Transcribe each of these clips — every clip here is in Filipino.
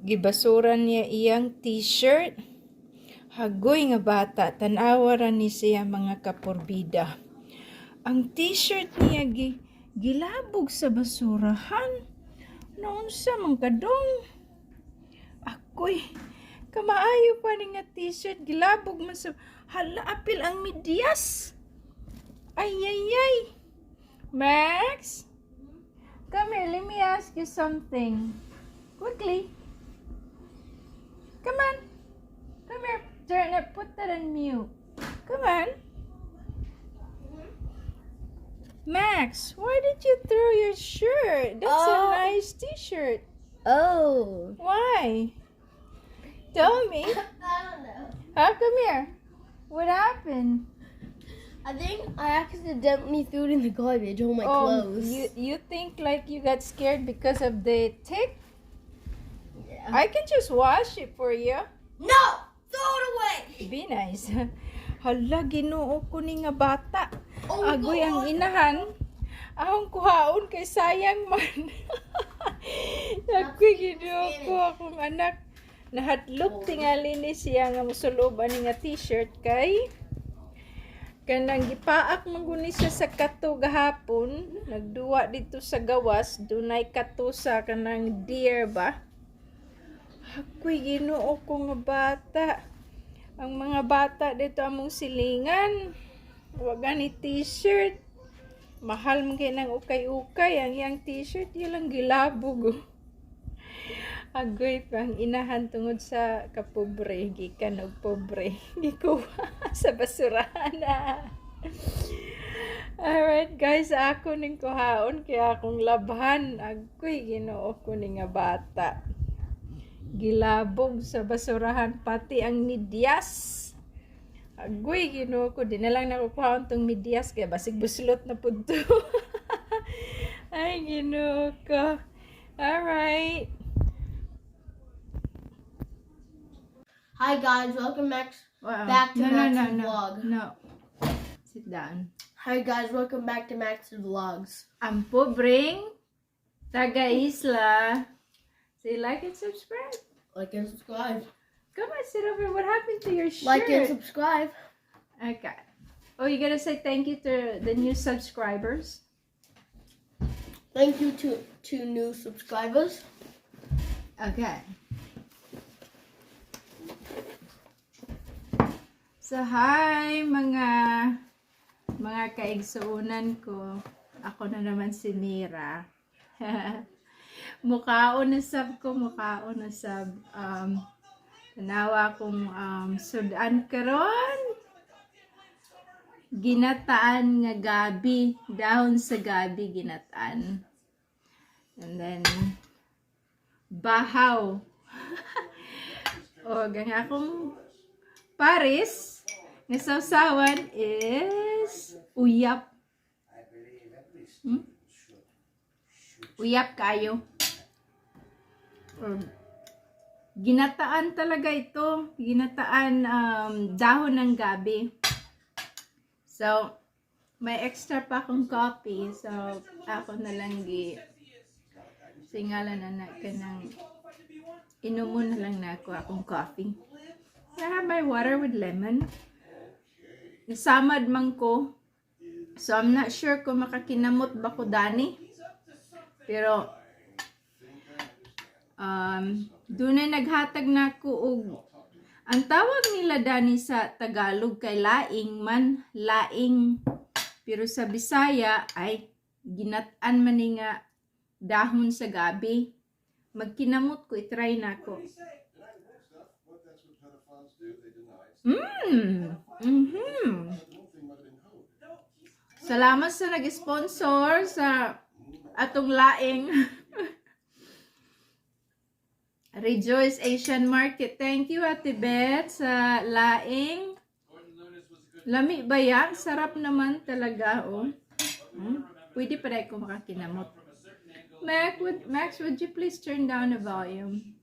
Gibasuran niya iyang t-shirt. Hagoy nga bata, tanawa ra ni siya mga kaporbida. Ang t-shirt niya gilabog sa basurahan. Naunsa man kadong? Ako'y kamaayo pa ni nga t-shirt gilabog man sa hala apil ang medyas. Ay ay ay. Max, come here, let me ask you something. Quickly. Come on. Come here. Turn it. Put that on mute. Come on. Max, why did you throw your shirt? That's a nice t-shirt. Oh. Why? Tell me. I don't know. Huh? Come here. What happened? I think I accidentally threw it in the garbage, all my clothes. You think like you got scared because of the tick? Yeah. I can just wash it for you. No! Throw it away! Be nice. Hala, Ginoo ko ni nga bata. Oh, Agoy ang God. inahan. Ahong kuhaon kay sayang man. Agoy Ginoo ko akong anak. Nahatlok tingali ni siya nga musuloban ni nga t-shirt kay kanang gipaak maguni siya sa kato gahapon. Nagduwa dito sa gawas. Dunay kato sa kanang deer ba? Ako'y Ginoo ko nga bata. Ang mga bata dito among silingan. Waga ni t-shirt. Mahal man kayo ng ukay-ukay. Ang iyang t-shirt, yun lang gilabog. Agoy pang inahan tungod sa kapobre. Gikan og pobre. Gikuha sa basurahan na. Alright guys, ako ning kuhaon. Kaya akong labhan. Agoy, Ginoo ko ni nga bata. Gilabog sa basurahan pati ang medyas. Agoy, Ginoo ko, di na lang nakukuha tong medyas kaya basig buslot na pud to. Ay, Ginoo ko. Alright. Hi guys, welcome back Wow. back to no, Max's no. vlog. No. Sit down. Hi guys, welcome back to Max's vlogs. Ang pobreng taga-isla. Say like and subscribe. Like and subscribe. Come on, sit over. What happened to your shirt? Like and subscribe. Okay. Oh, you gotta say thank you to the new subscribers. Thank you to new subscribers. Okay. So, hi mga kaigsuunan ko. Ako na naman si Mira. Mukhaon na sab. Tanawa kong sudan karon. Ginataan nga gabi. Dahon sa gabi ginataan. And then, bahaw. O, gang akong Paris, nga sausawan is uyap. Uyap kayo. Ginataan talaga ito. Ginataan dahon ng gabi. So, may extra pa akong coffee. So, ako na lang singalan na kanang inumo na lang na ako akong coffee. I have my water with lemon. Nasamad man ko. So, I'm not sure kung makakinamot ba ko dani. Pero, doon na naghatag na ko og ang tawag nila dani sa Tagalog kay laing man, laing. Pero sa Bisaya ay ginatan man ni nga dahon sa gabi. Magkinamot ko, itry na ko. Salamat sa nag-sponsor sa atong laing. Rejoice Asian Market. Thank you, Ate Beth, sa laing. Lami ba yan? Sarap naman talaga, oh. Pwede pa rin kung makakinamot. Max, would you please turn down the volume?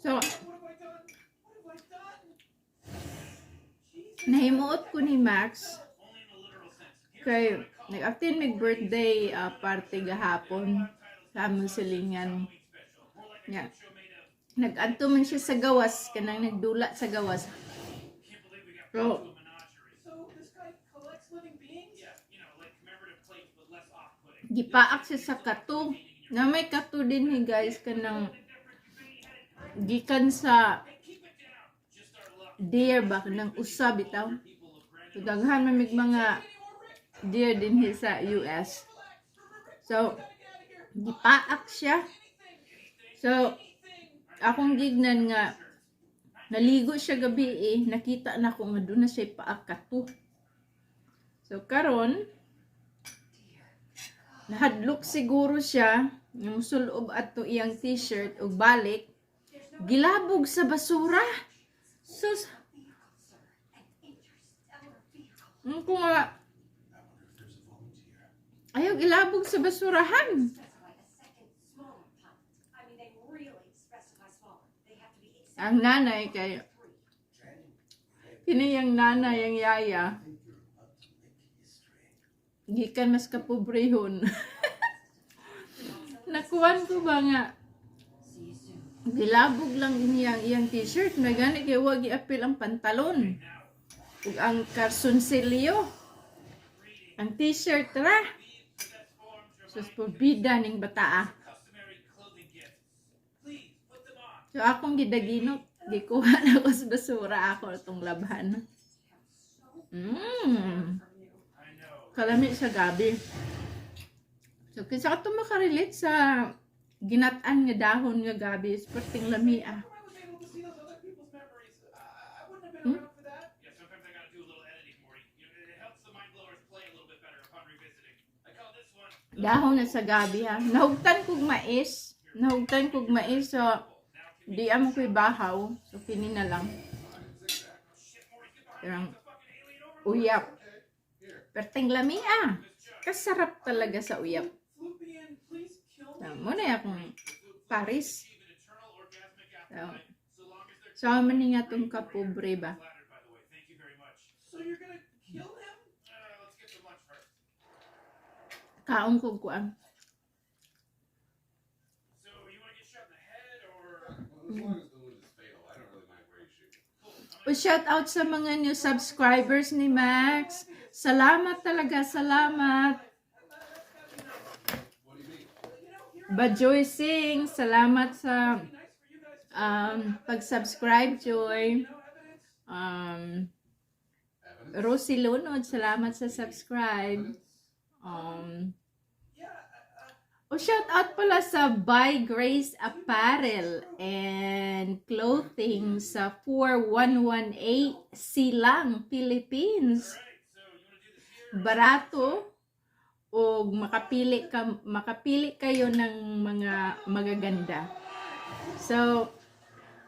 So, nahimuot ko ni Max kay Nag-attend mig birthday party gahapon sa among silingan. Yeah. Nag-adto man siya sa gawas, kanang nagdula sa gawas. So, gipaak siya sa kato. Na may kato din guys, kanang gikan sa deer ba, kanang usab bitaw. So, daghan man mig mga deer din sa US. So, gipaak siya. So, akong gignan nga, naligo siya gabi nakita na ko nga doon na siya paak kato. So, karon nahadlok siguro siya, yung sulob ato iyang t-shirt o balik, gilabog sa basura. Sus, ko nga, ayaw gilabog sa basurahan. Ang nanay kay, kiniyang nanay, ang yaya, gikan mas kapobrehon. Nakuhan ko ba nga, gilabog lang iyang t-shirt, may gani kay wag i-apil ang pantalon. Ug ang karsunsilyo, ang t-shirt ra. Sus, porbida ning bataa. So akong gidaginot, gikuha na ko sa basura ako itong labhan. Kalami sa gabi. So, kinsa ka ito makarelate sa ginataan nga dahon nga gabi, perting lamia. Dahon na sa gabi ha. Nahugtan kog mais. So, di amo ko'y bahaw. So, kini na lang. Parang uyap. Perting lamia. Kasarap talaga sa uyap. Muna akong Paris. So man nga itong kapobre ba? Kaong kong kuan. Shout out sa mga new subscribers ni Max. Salamat talaga, salamat. Bajoy Singh, salamat sa pag-subscribe, Joy. Rosie Lunod, salamat sa subscribe. Shout out pala sa By Grace Apparel and Clothing sa 4118 Silang, Philippines. Barato o makapili kayo ng mga magaganda. So,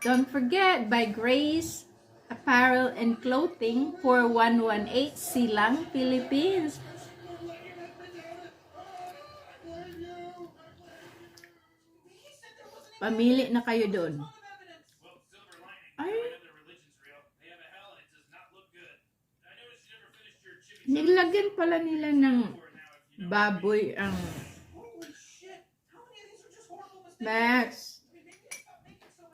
don't forget, By Grace Apparel and Clothing, 4118 Silang, Philippines. Pamili na kayo doon. Ay, nilagyan pala nila ng baboy ang Max.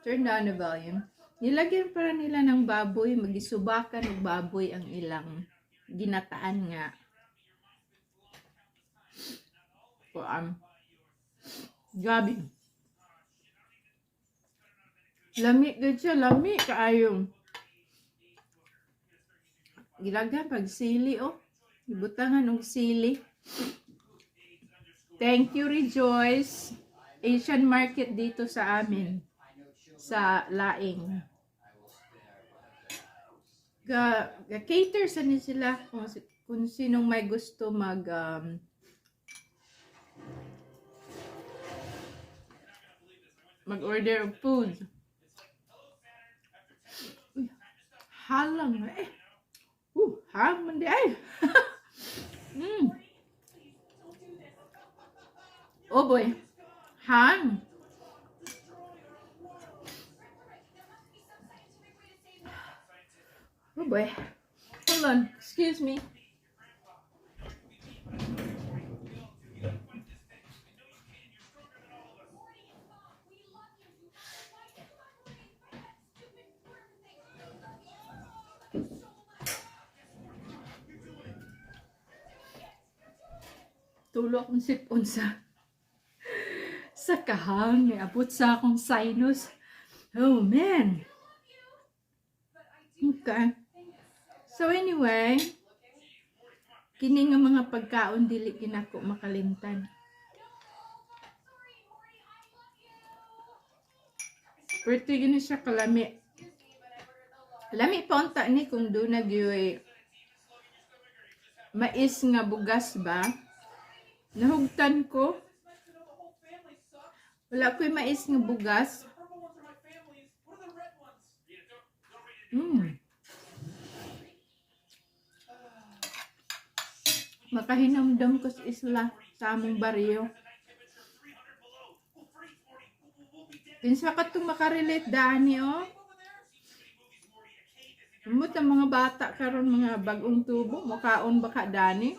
Turn down the volume. Nilagyan pala nila ng baboy, magisubakan ng baboy ang ilang ginataan nga. Gabi. Lami gud siya, lami kaayo. Gilagyan pag sili ibutangan og sili. Thank you, Rejoice. Asian market dito sa amin. Sa Laing. Cater sa ni sila kung sinong may gusto mag-order of food. Halang hang man di ay. Oh boy. Hang. Oh boy. Hold on. Excuse me. tulo akong sipon sa kahang. Abot sa akong sinus. Oh, man. Okay. So, anyway, kini nga mga pagkaon dili kinako makalimtan. Pretty gini siya kalami. Lami pa unta ni kung doon nagyoy mais nga bugas ba? Nahugtan ko. Wala ko'y mais nga bugas. Makahinamdam ko sa isla sa among baryo. Kinsa ka itong makarelate dani, oh. Umot ang mga bata karon mga bagong tubo, makaon baka dani.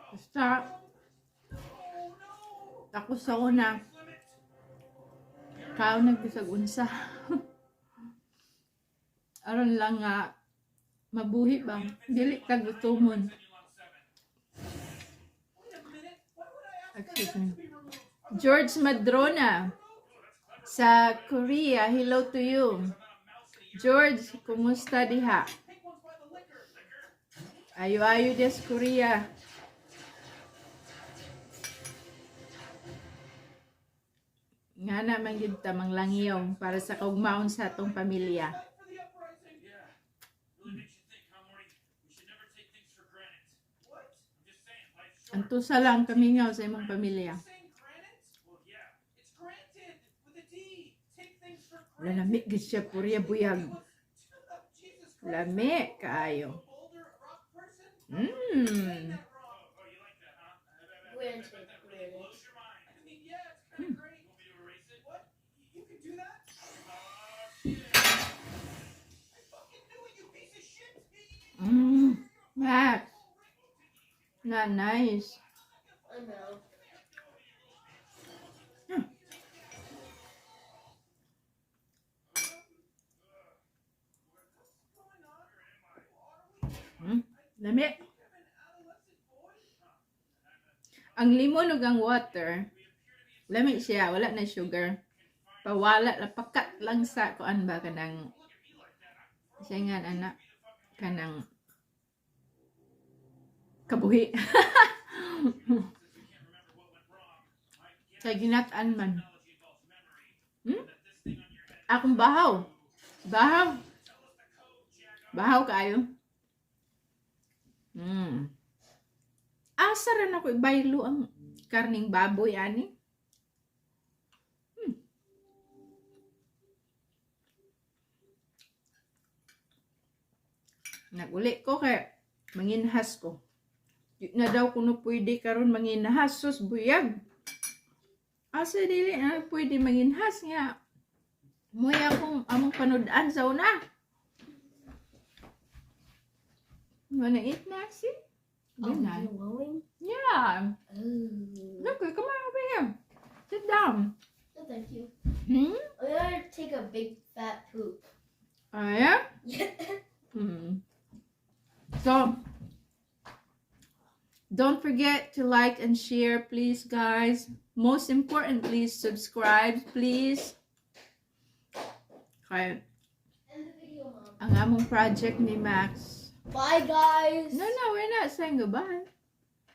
Basta, ako sa una, kaon nagbisag unsa. Aron lang nga, mabuhi ba? Dili ka gutumon. Excuse me. George Madrona sa Korea, hello to you. George, kumusta diha? Ayo-ayo des Korea. Nga naman yun tamang langyaw para sa kaugmaon sa atong pamilya. Antusa lang kami nga sa imong pamilya. Wala lami gid siya purya buyag. Lami kaayo. Max. Not nice. I know. Lami. Ang limon ug ang water, lami siya, wala na sugar. Pawala, pakat lang sa kuan ba kanang siya nga anak kanang kabuhi. Sa ginataan man. Akong bahaw. Bahaw. Bahaw kayo. Asa rin ako ibaylo ang karning baboy ani. Naguli ko kay manginhas ko. Di na daw kuno pwede karon manginhas sus buyag. Asa dili na pwede manginhas nga. Moy akong among panudan sa una. Wanna eat, Maxie? Oh, Good night. you're going? Yeah. Oh. Look, come on over here. Sit down. No, thank you. Hmm? I'm gonna take a big fat poop. Oh, yeah? Yeah. So, don't forget to like and share, please, guys. Most importantly, subscribe, please. Okay. End the video, Mom. Ang among project ni Max. Bye, guys. No, we're not saying goodbye.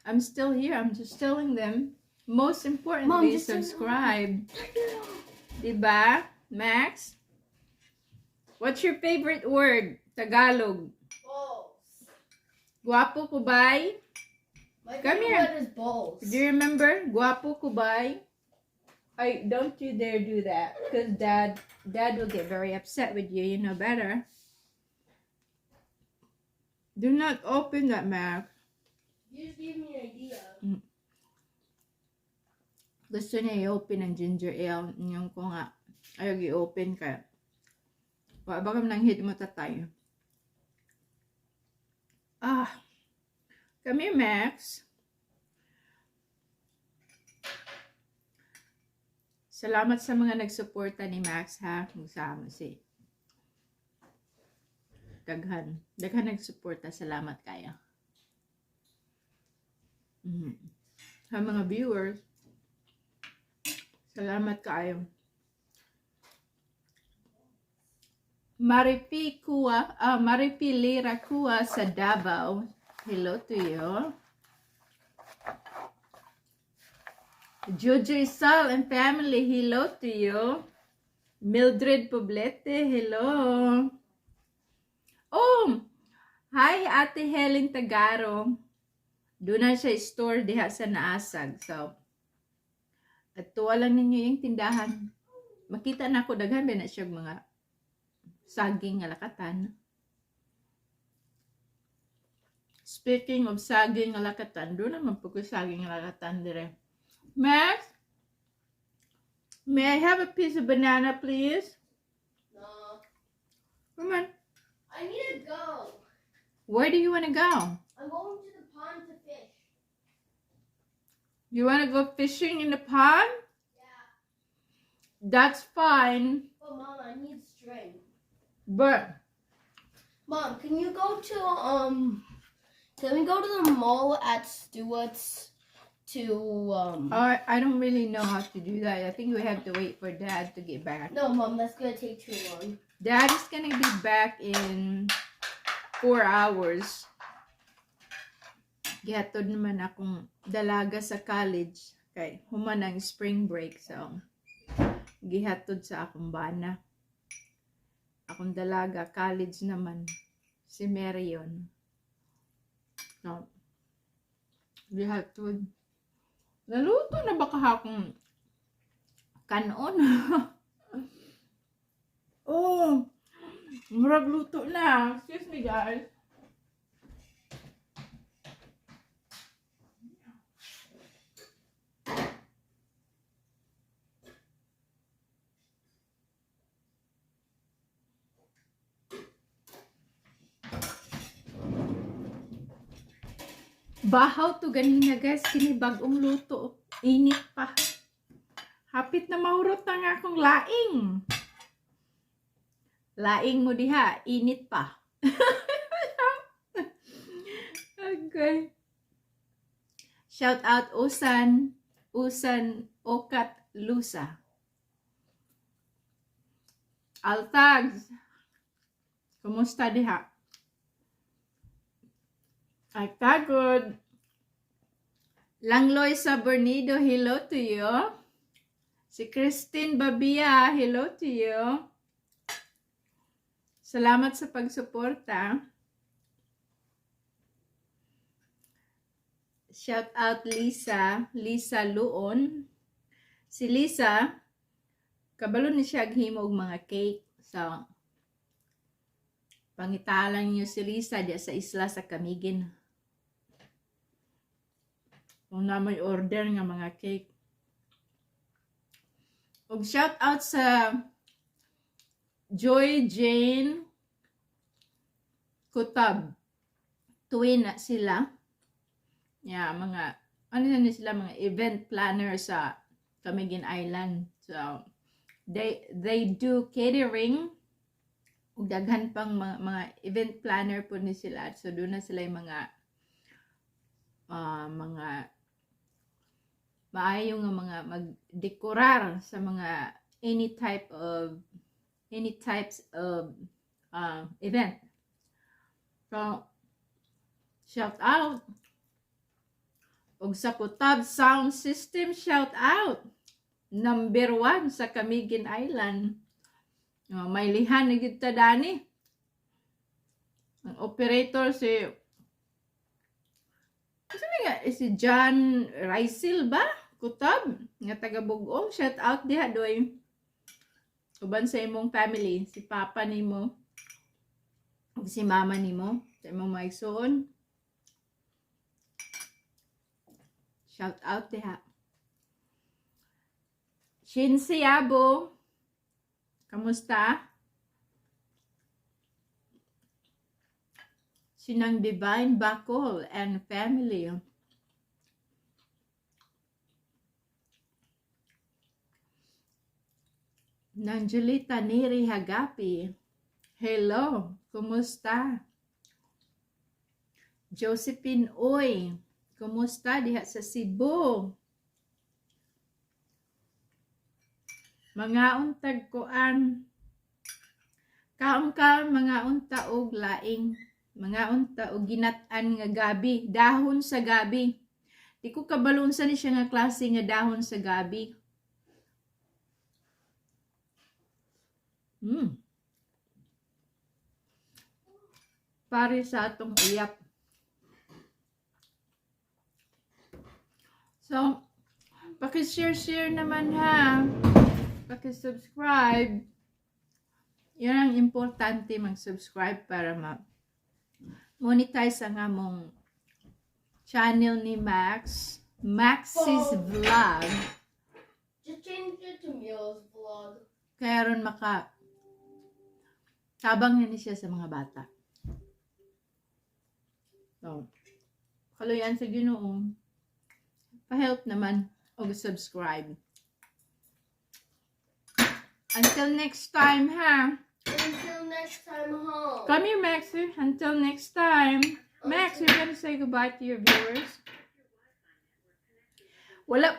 I'm still here. I'm just telling them. Most importantly, just subscribe. Diba, Max? What's your favorite word? Tagalog. Balls. Guwapo ko bay? My Come favorite here. word is balls. Do you remember? Guwapo ko bay? Ay, don't you dare do that. Because dad will get very upset with you. You know better. Do not open that, Max. You just gave me an idea. Gusto niya i-open ang ginger ale. Yung ko nga, ayaw i-open ka. Baka nang hit mo tatay. Come here, Max. Salamat sa mga nagsuporta ni Max, ha? Magsama si Daghan. Daghan nagsuporta. Salamat kayo. Sa mga viewers, salamat kayo. Maripi Lira Kua sa Davao. Hello to you. Jojo Sal and family, hello to you. Mildred Poblete, hello. Oh, hi Ate Helen Tagaro. Doon na siya store diha sa Naasag. So, at tuwa lang ninyo yung tindahan. Makita na ako, daghan ba na siya mga saging nga lakatan. Speaking of saging nga lakatan, doon naman po ko saging nga lakatan dire. Max, may I have a piece of banana, please? No. Come on. I need to go. Where do you want to go? I'm going to the pond to fish. You want to go fishing in the pond? Yeah. That's fine. But Mom, I need string. But Mom, can you go to can we go to the mall at Stewart's to I don't really know how to do that. I think we have to wait for Dad to get back. No, Mom, that's gonna take too long. Dad is gonna be back in 4 hours. Gihatod naman akong dalaga sa college. Kay human ang spring break. So, gihatod sa akong bana. Akong dalaga, college naman. Si Marion. So, gihatod. Naluto na ba kahapon kanon? Oh, murag luto na. Excuse me, guys. Bahaw to ganina, guys. Kini bagong luto. Init pa. Hapit na mahurot na nga akong laing. Laing mo diha. Init pa. Okay. Shout out Usan. Usan Okat Lusa. Altags. Kumusta diha? Ay, kagod. Langloy sa Bernido, hello to you. Si Christine Babia, hello to you. Salamat sa pagsuporta. Shout out Lisa Luon. Si Lisa, kabalo ni siya aghimo og mga cake. So, pangitalan niyo si Lisa diya sa isla sa Camiguin. Kung na may order nga mga cake. Og shout out sa Joy Jane Kutab. Twin na sila. Yeah, mga ano na sila, mga event planner sa Camiguin Island. So they do catering. Ug daghan pang mga event planner po ni sila. So doon na sila yung mga maayo nga mga magdekorar sa mga any types of event. So shout out. Og sa Kutab Sound System, shout out. Number 1 sa Camiguin Island. May lihan na gid ta dani. Ang operator si si John Raisil ba? Kutab nga taga Bugong. Shout out diha doy. Uban sa imong family, si papa nimo ug si mama nimo, sa imong maigsoon. Shout out diha. Shinsi Abo, kamusta? Sinang Divine Bacol and family. Nanjulita Neri Hagapi. Hello. kumusta? Josephine Oy, kumusta diha sa Cebu? Mga untag koan, kaon mga unta og laing, mga unta og ginat-an nga gabi, dahon sa gabi. Di ko kabalon sa ni siya nga klase nga dahon sa gabi. Pare sa atong uyap. So, paki-share naman ha. Paki-subscribe. Yan ang importante, mag-subscribe para ma-monetize ang among channel ni Max. Max's Vlog. Just change it to Meal's vlog. Kaya ron tabang na siya sa mga bata. So, kaluyan sa Ginoo. Pa-help naman o subscribe. Until next time, ha? Until next time home. Come here, Max. Until next time. Max, you're gonna say goodbye to your viewers. Wala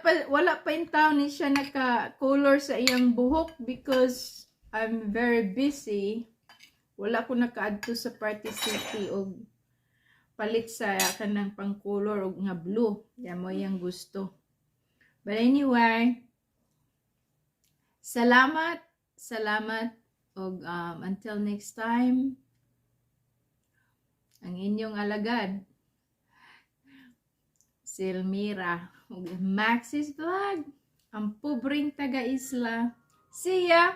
pa yung tao ni siya naka-color sa iyang buhok because I'm very busy. Wala ko naka-adto sa Party City o palit sa kanang pang-color o nga blue. Yan mo yung gusto. But anyway, salamat og until next time. Ang inyong alagad, si Elmira, Max's Vlog, ang pobreng taga-isla. See ya!